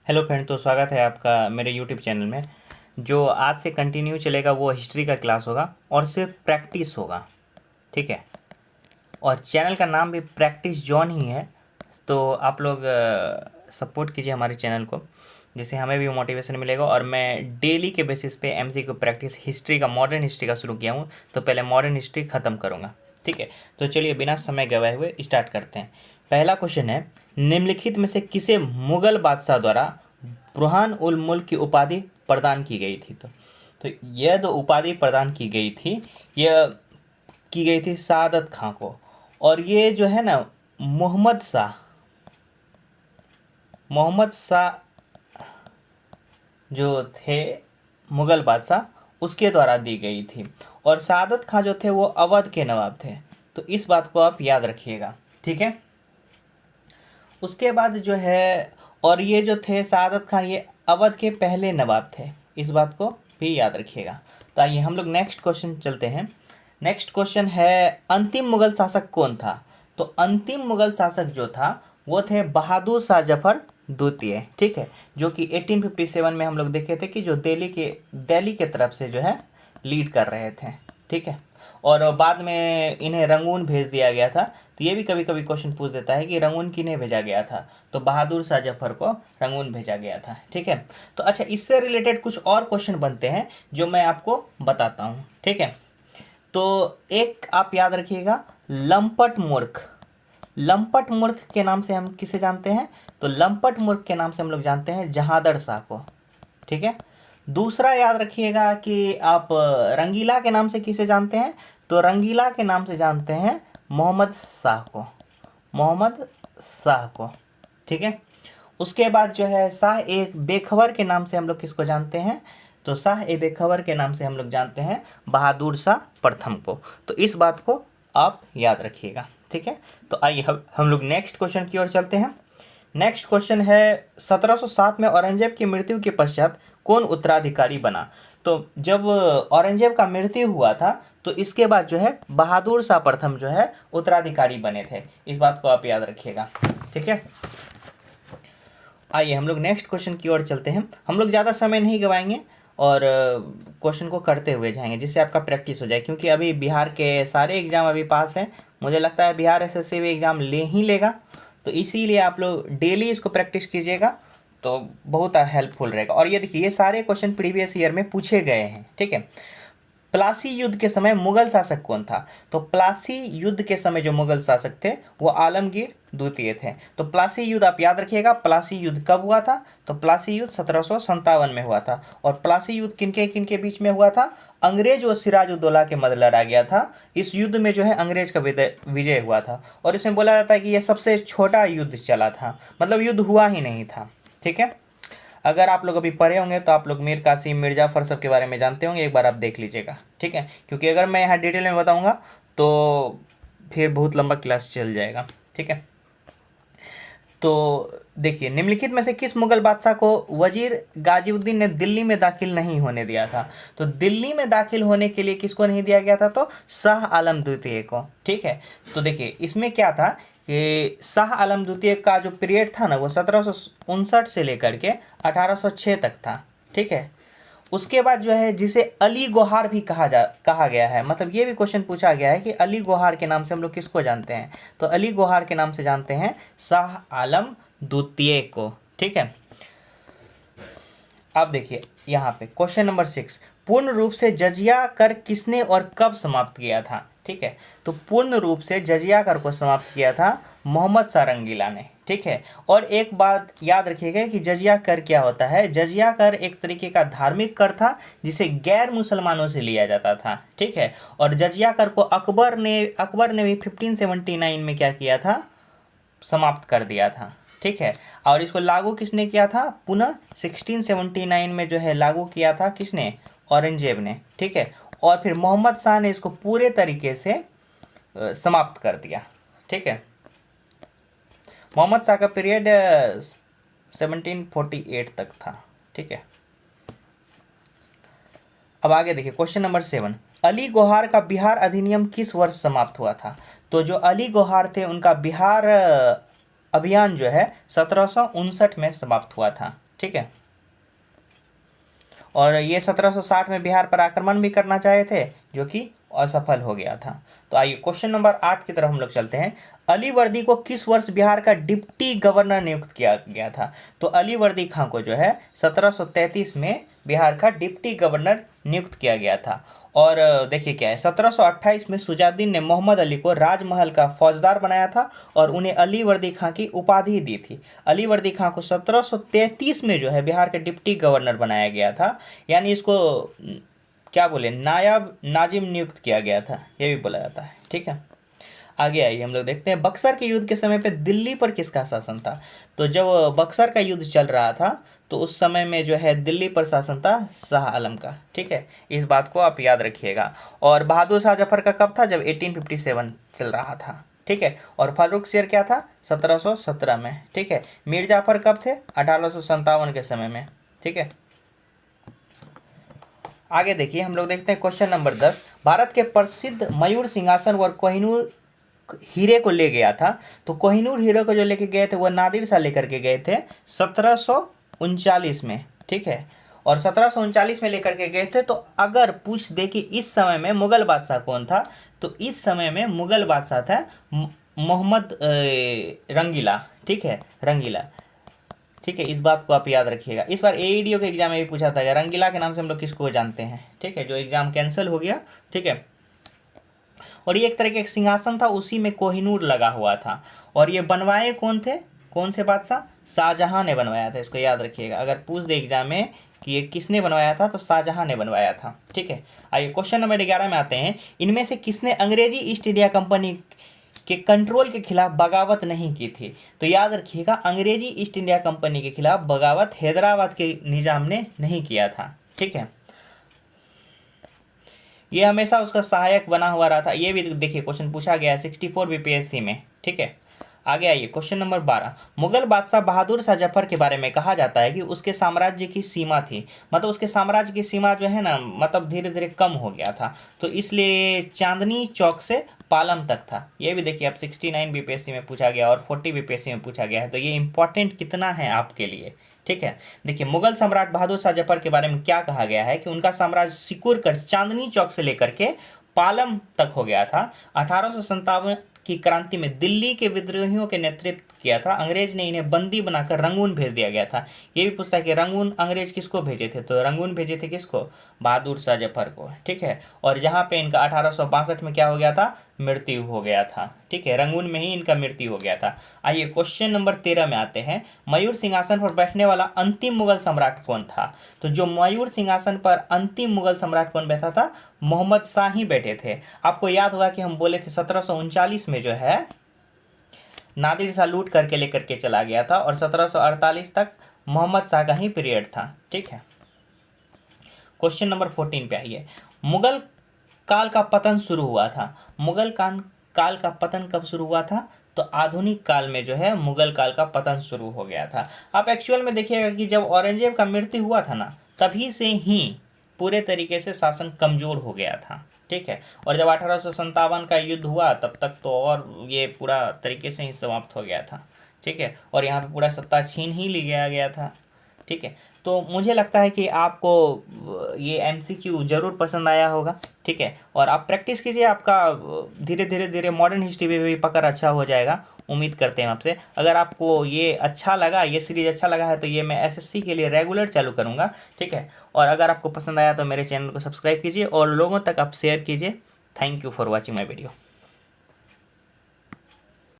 Hello friend, तो स्वागत है आपका मेरे यूट्यूब चैनल में। जो आज से कंटिन्यू चलेगा वो हिस्ट्री का क्लास होगा और सिर्फ प्रैक्टिस होगा। ठीक है। और चैनल का नाम भी प्रैक्टिस जॉन ही है। तो आप लोग सपोर्ट कीजिए हमारे चैनल को, जिससे हमें भी मोटिवेशन मिलेगा। और मैं डेली के बेसिस पे एमसीक्यू प्रैक्टिस हिस्ट्री का, मॉडर्न हिस्ट्री का शुरू किया हूँ, तो पहले मॉडर्न हिस्ट्री ख़त्म करूँगा। ठीक है। तो चलिए बिना समय गवाए हुए स्टार्ट करते हैं। पहला क्वेश्चन है, निम्नलिखित में से किसे मुगल बादशाह द्वारा बुरहान उल मुल्क की उपाधि प्रदान की गई थी? तो यह जो उपाधि प्रदान की गई थी, यह की गई थी सादत खां को। और ये जो है ना, मोहम्मद शाह जो थे मुगल बादशाह, उसके द्वारा दी गई थी। और सादत खां जो थे वो अवध के नवाब थे। तो इस बात को आप याद रखिएगा। ठीक है। उसके बाद जो है, और ये जो थे सादत खान, ये अवध के पहले नवाब थे। इस बात को भी याद रखिएगा। तो आइए हम लोग नेक्स्ट क्वेश्चन चलते हैं। नेक्स्ट क्वेश्चन है, अंतिम मुगल शासक कौन था? तो अंतिम मुगल शासक जो था वो थे बहादुर शाह जफर द्वितीय। ठीक है। जो कि 1857 में हम लोग देखे थे कि जो दिल्ली के तरफ से जो है लीड कर रहे थे। ठीक है। और बाद में इन्हें रंगून भेज दिया गया था। तो ये भी कभी कभी क्वेश्चन पूछ देता है कि रंगून किन्हें भेजा गया था? तो बहादुर शाह जफर को रंगून भेजा गया था। ठीक है। तो अच्छा, इससे रिलेटेड कुछ और क्वेश्चन बनते हैं जो मैं आपको बताता हूँ। ठीक है। तो एक आप याद रखिएगा, लंपट मूर्ख। लंपट मूर्ख के नाम से हम किसे जानते हैं? तो लंपट मूर्ख के नाम से हम लोग जानते हैं जहादर शाह को। ठीक है। दूसरा याद रखिएगा कि आप रंगीला के नाम से किसे जानते हैं? तो रंगीला के नाम से जानते हैं मोहम्मद शाह को। मोहम्मद शाह को। ठीक है। उसके बाद जो है, शाह ए बेखबर के नाम से हम लोग किसको जानते हैं? तो शाह ए बेखबर के नाम से हम लोग जानते हैं बहादुर शाह प्रथम को। तो इस बात को आप याद रखिएगा। ठीक है। तो आइए हम लोग नेक्स्ट क्वेश्चन की ओर चलते हैं। नेक्स्ट क्वेश्चन है, 1707 में औरंगजेब की मृत्यु के पश्चात कौन उत्तराधिकारी बना? तो जब औरंगजेब का मृत्यु हुआ था, तो इसके बाद जो है बहादुर शाह प्रथम जो है उत्तराधिकारी बने थे। इस बात को आप याद रखिएगा। ठीक है। आइए हम लोग नेक्स्ट क्वेश्चन की ओर चलते हैं। हम लोग ज़्यादा समय नहीं गवाएंगे और क्वेश्चन को करते हुए जाएंगे, जिससे आपका प्रैक्टिस हो जाए। क्योंकि अभी बिहार के सारे एग्ज़ाम अभी पास हैं। मुझे लगता है बिहार एसएससी भी एग्ज़ाम ले ही लेगा। तो इसीलिए आप लोग डेली इसको प्रैक्टिस कीजिएगा, तो बहुत हेल्पफुल रहेगा। और ये देखिए, ये सारे क्वेश्चन प्रीवियस ईयर में पूछे गए हैं। ठीक है। प्लासी युद्ध के समय मुगल शासक कौन था? तो प्लासी युद्ध के समय जो मुगल शासक थे वो आलमगीर द्वितीय थे। तो प्लासी युद्ध आप याद रखिएगा। प्लासी युद्ध कब हुआ था? तो प्लासी युद्ध 1757 में हुआ था। और प्लासी युद्ध किनके किनके बीच में हुआ था? अंग्रेज और सिराजुद्दौला के मध्य लड़ा गया था। इस युद्ध में जो है अंग्रेज का विजय हुआ था। और इसमें बोला जाता है कि यह सबसे छोटा युद्ध चला था, मतलब युद्ध हुआ ही नहीं था। ठीक है। अगर आप लोग अभी पढ़े होंगे तो आप लोग मीर कासिम, मिर्जाफर सब के बारे में जानते होंगे। एक बार आप देख लीजिएगा। ठीक है। क्योंकि अगर मैं यहाँ डिटेल में बताऊंगा तो फिर बहुत लंबा क्लास चल जाएगा। ठीक है। तो देखिए, निम्नलिखित में से किस मुगल बादशाह को वजीर गाजीउद्दीन ने दिल्ली में दाखिल नहीं होने दिया था? तो दिल्ली में दाखिल होने के लिए किसको नहीं दिया गया था? तो शाह आलम द्वितीय को। ठीक है। तो देखिए, इसमें क्या था कि शाह आलम द्वितीय का जो पीरियड था ना, वो 1759 से लेकर के 1806 तक था। ठीक है। उसके बाद जो है, जिसे अली गोहार भी कहा गया है, मतलब ये भी क्वेश्चन पूछा गया है कि अली गोहार के नाम से हम लोग किसको जानते हैं? तो अली गोहार के नाम से जानते हैं शाह आलम द्वितीय को। ठीक है। अब देखिए यहाँ पे क्वेश्चन नंबर 6, पूर्ण रूप से जजिया कर किसने और कब समाप्त किया था? ठीक है। तो पूर्ण रूप से जजिया कर को समाप्त किया था मोहम्मद शाह रंगीला ने। ठीक है। और एक बात याद रखिएगा कि जजिया कर क्या होता है। जजिया कर एक तरीके का धार्मिक कर था, जिसे गैर मुसलमानों से लिया जाता था। ठीक है। और जजिया कर को अकबर ने भी 1579 में क्या किया था? समाप्त कर दिया था। ठीक है। और इसको लागू किसने किया था? पुनः 1679 में जो है लागू किया था किसने? औरंगजेब ने। ठीक है। और फिर मोहम्मद शाह ने इसको पूरे तरीके से समाप्त कर दिया। ठीक है। मोहम्मद शाह का पीरियड 1748 तक था। ठीक है। अब आगे देखिए क्वेश्चन नंबर 7, अली गोहार का बिहार अधिनियम किस वर्ष समाप्त हुआ था? तो जो अली गोहार थे उनका बिहार अभियान जो है 1759 में समाप्त हुआ था। ठीक है, और ये 1760 में बिहार पर आक्रमण भी करना चाहे थे, जो कि असफल हो गया था। तो आइए क्वेश्चन नंबर 8 की तरफ हम लोग चलते हैं। अली वर्दी को किस वर्ष बिहार का डिप्टी गवर्नर नियुक्त किया गया था? तो अली वर्दी खां को जो है 1733 में बिहार का डिप्टी गवर्नर नियुक्त किया गया था। और देखिए क्या है, 1728 में सुजाउद्दीन ने मोहम्मद अली को राजमहल का फौजदार बनाया था और उन्हें अली वर्दी खां की उपाधि दी थी। अली वर्दी खां को 1733 में जो है बिहार के डिप्टी गवर्नर बनाया गया था, यानी इसको क्या बोले, नायब नाजिम नियुक्त किया गया था, ये भी बोला जाता है। ठीक है, आगे आइए हम लोग देखते हैं बक्सर के युद्ध के समय पे दिल्ली पर किसका शासन था? तो जब बक्सर का युद्ध चल रहा था तो उस समय में जो है दिल्ली पर शासन था शाह आलम का। ठीक है, इस बात को आप याद रखिएगा। और बहादुर शाह जफर का कब था? जब 1857 चल रहा था। ठीक है, और फारूक शेर क्या था? 1717 में। ठीक है, मीर जाफर कब थे? 1857 के समय में। ठीक है, आगे देखिए हम लोग देखते हैं क्वेश्चन नंबर 10। भारत के प्रसिद्ध मयूर सिंहासन और कोहिनूर हीरे को ले गया था। तो कोहिनूर हीरे को जो लेके गए थे वो नादिर शाह लेकर के गए थे 1739 में। ठीक है, और 1739 में लेकर के गए थे। तो अगर पूछ दे कि इस समय में मुगल बादशाह कौन था, तो इस समय में मुगल बादशाह था मोहम्मद रंगीला। ठीक है, रंगीला। ठीक है, इस बात को आप याद रखिएगा। इस बार एईडीओ के एग्जाम में भी पूछा था, रंगीला के नाम से हम लोग किसको जानते हैं? ठीक है, जो एग्जाम कैंसिल हो गया। ठीक है, और ये एक तरह का एक सिंहासन था, उसी में कोहिनूर लगा हुआ था। और ये बनवाए कौन थे? कौन से बादशाह? शाहजहां ने बनवाया था, इसको याद रखिएगा। अगर पूछ दे एग्जाम में कि ये किसने बनवाया था, तो शाहजहां ने बनवाया था। ठीक है, आइए क्वेश्चन नंबर 11 में आते हैं। इनमें से किसने अंग्रेजी ईस्ट इंडिया कंपनी के कंट्रोल के खिलाफ बगावत नहीं की थी? तो याद रखिएगा, अंग्रेजी ईस्ट इंडिया कंपनी के खिलाफ बगावत हैदराबाद के निजाम ने नहीं किया था। ठीक है, ये हमेशा उसका सहायक बना हुआ रहा था। ये भी देखिए क्वेश्चन पूछा गया है 64 बीपीएससी में। ठीक है, आगे आइए क्वेश्चन नंबर 12। मुगल बादशाह बहादुर शाह जफर के बारे में कहा जाता है कि उसके साम्राज्य की सीमा थी, मतलब उसके साम्राज्य की सीमा जो है ना, मतलब धीरे धीरे कम हो गया था, तो इसलिए चांदनी चौक से पालम तक था। ये भी देखिए अब 69 बीपीएससी में पूछा गया और 40 बीपीएससी में पूछा गया है, तो ये इंपॉर्टेंट कितना है आपके लिए। ठीक है, देखिए मुगल सम्राट बहादुर शाह जफर के बारे में क्या कहा गया है कि उनका साम्राज्य सिकुड़कर चांदनी चौक से लेकर के पालम तक हो गया था। 1857 की क्रांति में दिल्ली के विद्रोहियों के नेतृत्व किया था। अंग्रेज ने इन्हें बंदी बनाकर रंगून भेज दिया गया था। ये भी पूछता है कि रंगून अंग्रेज किसको भेजे थे? तो रंगून भेजे थे किसको? बहादुर शाह जफर को। ठीक है, और जहां पे इनका 1862 में क्या हो गया था? मृत्यु हो गया था। ठीक है, रंगून में ही इनका मृत्यु हो गया था। आइए क्वेश्चन नंबर 13 में आते हैं। मयूर सिंहासन पर बैठने वाला अंतिम मुगल सम्राट कौन था? तो जो मयूर सिंहासन पर अंतिम मुगल सम्राट कौन बैठा था? मोहम्मद शाह ही बैठे थे। आपको याद होगा कि हम बोले थे 1739 में जो है नादिर शाह लूट करके लेकर के चला गया था और 1748 तक मोहम्मद शाह का ही पीरियड था। ठीक है, क्वेश्चन नंबर 14 पे आइए। मुगल काल का पतन शुरू हुआ था। मुगल काल का पतन कब शुरू हुआ था? तो आधुनिक काल में जो है मुगल काल का पतन शुरू हो गया था। आप एक्चुअल में देखिएगा कि जब औरंगजेब का मृत्यु हुआ था ना, तभी से ही पूरे तरीके से शासन कमजोर हो गया था। ठीक है, और जब 1857 का युद्ध हुआ तब तक तो और ये पूरा तरीके से ही समाप्त हो गया था। ठीक है, और यहाँ पे पूरा सत्ता छीन ही लिया गया था। ठीक है, तो मुझे लगता है कि आपको ये एमसीक्यू जरूर पसंद आया होगा। ठीक है, और आप प्रैक्टिस कीजिए, आपका धीरे धीरे धीरे मॉडर्न हिस्ट्री में भी पकड़ अच्छा हो जाएगा। उम्मीद करते हैं आपसे। अगर आपको ये अच्छा लगा, ये सीरीज अच्छा लगा है, तो ये मैं एसएससी के लिए रेगुलर चालू करूँगा। ठीक है, और अगर आपको पसंद आया तो मेरे चैनल को सब्सक्राइब कीजिए और लोगों तक आप शेयर कीजिए। Thank you for watching my video.